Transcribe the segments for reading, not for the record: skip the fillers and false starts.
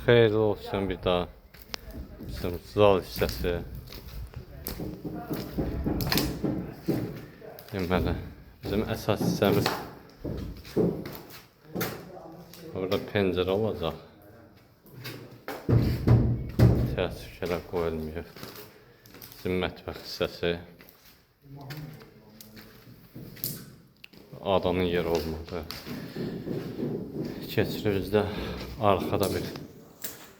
Xeyirli olsun bir daha bizim zal hissəsi. Deməli, bizim əsas hissəmiz burada pəncərə olacaq. Təəssüf ki, qoyulmuyor. Bizim mətbəx hissəsi. Adanın yeri olmadı. Keçirimizdə arxada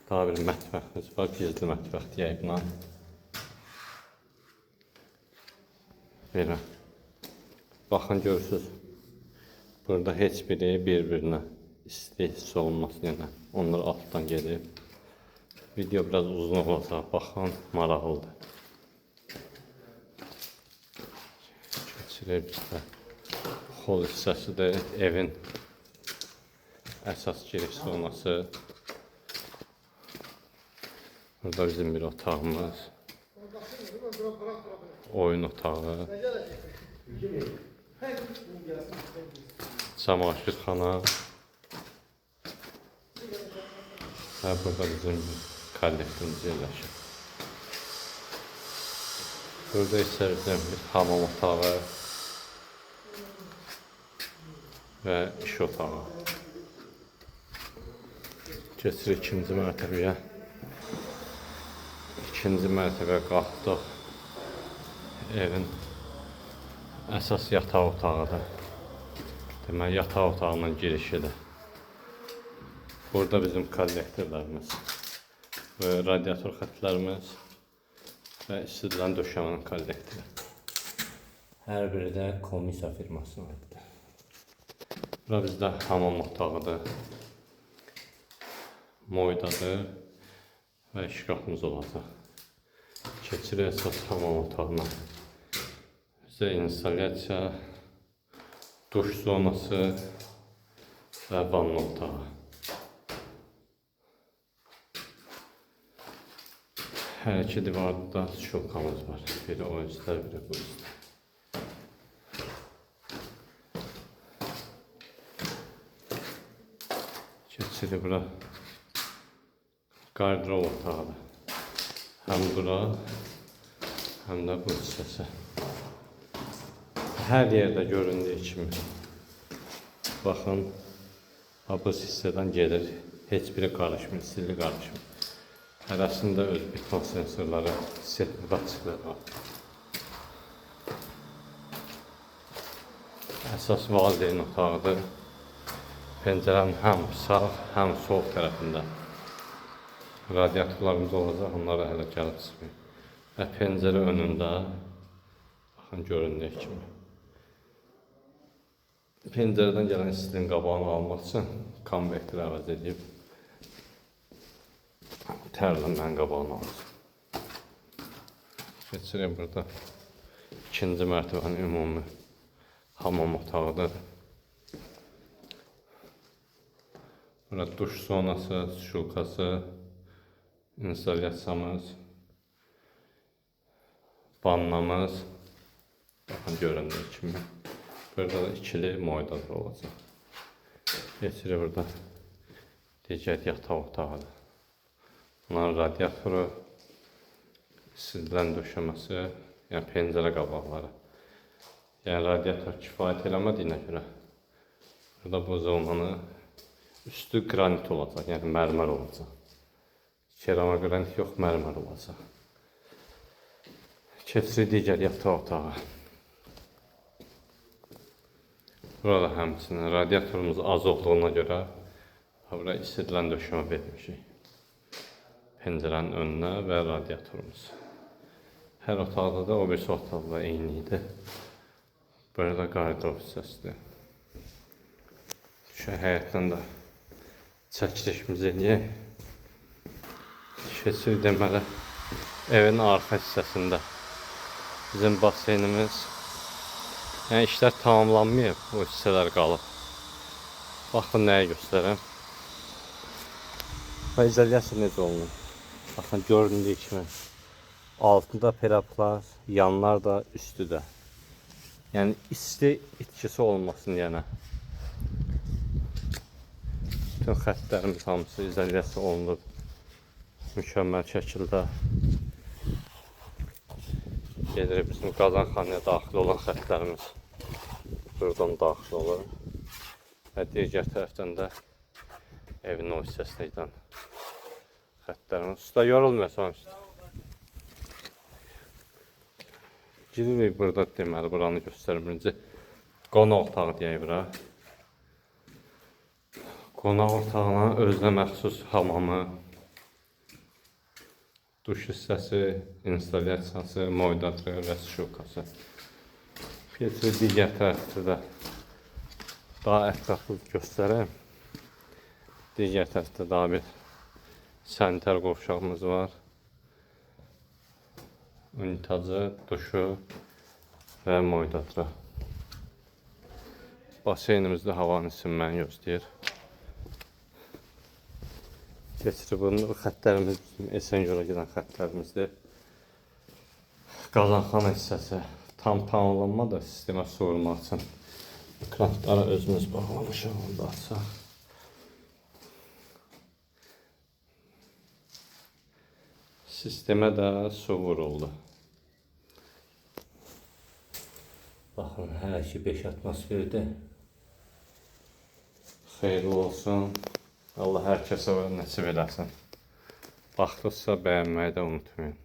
daha bir mətbəximiz var. Gizli mətbəx deyək buna. Belə. Baxın, görürsünüz. Burada heç biri bir-birinə isti hiss olmasın. Yəni, onlar altdan gedib. Video biraz uzun olacaq. Baxın, maraqlıdır. Keçirir bizdə. Hol hissəsidir. Evin əsas giriş zonası. Burada bizim bir otağımız. Oyun otağı. Çamaşırxana. Və burada bizim kollektorumuz yerləşir. Burada isə bizim bir hamam otağı və iş otağı. Keçirik ikinci mərtəbəyə. İkinci mərtəbəyə qalxdıq. Evin əsas yataq otağıdır. Deməli, yataq otağının girişidir. Burada bizim kollektorlarımız və radiator xətlərimiz və istilən döşəmənin kollektoru. Hər biri də Komisa firmasına aiddir. Bura bizdə hamam otağıdır, moydadır və şkafımız olacaq. Keçirik əsas hamam otağına. Bizdə instalyasiya, duş zonası və vanna otağı. Hər iki divarda şokamız var. Biri o üstlər, biri bu üstlər. Keçirik bura qardırob otağıdır. Həm bura, həm də bu hissəsi. Hər yerdə göründüyü kimi. Baxın, bu hissədən gelir. Heç biri qarışmır, silli qarışmır. Hərəsində öz beton sensorları, sertifikatçıları var. Əsas valideyn otağıdır. Pəncərənin həm sağ, həm sol tərəfində. Radiatorlarımız olacaq, onlara hələ gəlib çıxmıyor. Və pəncərə önündə, baxın, göründüyü kimi. Pəncərədən gələn istilin qabağını almaq üçün konvektor əvəz edib. Tərlənmənin qabağını alır. Keçirik burada. İkinci mərtəbənin ümumi hamam otağıdır. Burada duş zonası, şulkası, instalyasiyamız, vannamız. Baxın, göründüyü kimi. Burada da ikili moydadır olacaq. Keçirik burada. Digər yataq otağıdır. Bunların radiatoru, istilən döşəməsi, yəni pəncərə qabaqları. Yəni radiator kifayət eləmədiyinə görə burada bu zonanı üstü qranit olacaq, yəni mərmər olacaq. Kerama qranit yox, mərmər olacaq. Keçirik digər yataq otağı. Burada həmçinin radiatorumuz az olduğuna görə buraya istilən döşəmə vermişik. Pəncərənin önünə və radiatorumuz. Hər otaqda da o birisi otaqda eyni idi. Burada da qardırob hissəsidir. Şu həyətdən də çəkilişimizi eləyək. Keçirik deməli evin arxa hissəsində bizim baseynimiz. Yəni işlər tamamlanmayıb, o hissələr qalıb. Baxın, nəyə göstərəm. Və izolyasiya necə olunur? Baxın, göründüyü kimi. Altında peraplar, yanlar da, üstü də. Yəni isti itkisi olmasın yenə. Bütün xəttlərimiz hamısı izolyasiya olunub. mükəmməl şəkildə gedir. Bizim Qazanxanaya daxil olan xətlərimiz buradan daxil olur. Və digər tərəfdən də evin o hissəsinə gedən xətlərimiz. Usta yorulmuyorsan usta. Giririk burada deməli buranı göstərim. Birinci qonaq otağı deyək bura. Qonaq otağına özünə məxsus hamamı, duş hissəsi, instalyasiyası, moydatı və şukası. Keçir digər tərəfdə də daha ətraflı göstərəm. Digər tərəfdə daha bir sanitar qovşağımız var. Unitazı, duşu və moydatı. Baseynimizdə havanın isinməni gözləyir. Keçir bunu xətlərimiz Esenyur'a gedən xətlərimizdir. Qazanxana hissəsi tam tamamlanmadı sistemə su vurmaq üçün. Krantları özümüz bağlamışıq, onu da açaq. Sistemə də su vuruldu. Baxın, hər şey 5 atmosferdir. Xeyirli olsun. Allah hər kəsə nəsib eləsin. Baxdıqsa bəyənməyi də unutmayın.